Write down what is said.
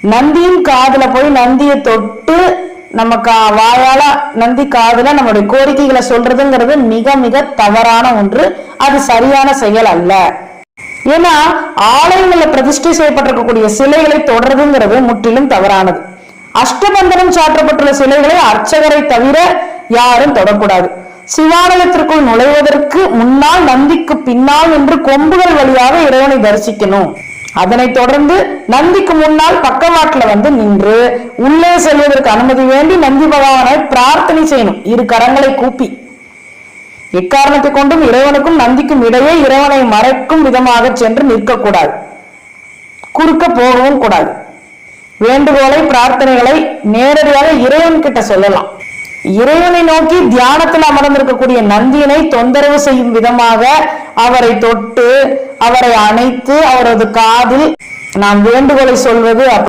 நந்தியின் காதுல போய் நந்தியை தொட்டு நம்ம வாயால நந்தி காதுல நம்மளுடைய கோரிக்கைகளை சொல்றதுங்கிறது மிக மிக தவறான ஒன்று. அது சரியான செயல் அல்ல. ஏன்னா ஆலயங்கள்ல பிரதிஷ்டை செய்யப்பட்டிருக்கக்கூடிய சிலைகளை தொடர்றதுங்கிறது முற்றிலும் தவறானது. அஷ்டபந்தனம் சாற்றப்பட்டுள்ள சிலைகளை அர்ச்சகரை தவிர யாரும் தொடக்கூடாது. சிவாலயத்திற்குள் நுழைவதற்கு முன்னால் நந்திக்கு பின்னால் என்று கொம்புகள் வழியாக இறைவனை தரிசிக்கணும். அதனை தொடர்ந்து நந்திக்கு முன்னால் பக்கவாட்டுல நின்று உள்ளே செல்வதற்கு அனுமதி வேண்டி நந்தி பகவானை பிரார்த்தனை செய்யணும், இரு கரங்களை கூப்பி. எக்காரணத்தை கொண்டும் இறைவனுக்கும் நந்திக்கும் இடையே இறைவனை மறைக்கும் விதமாக சென்று நிற்கக்கூடாது, குறுக்க போகவும் கூடாது. வேண்டுகோளை பிரார்த்தனைகளை நேரடியாக இறைவன் கிட்ட சொல்லலாம். இறைவனை நோக்கி தியானத்தில் அமர்ந்திருக்கக்கூடிய நந்தியினை தொந்தரவு செய்யும் விதமாக அவரை தொட்டு அவரை அணைத்து அவரது காதில் நாம் வேண்டுகோளை சொல்வது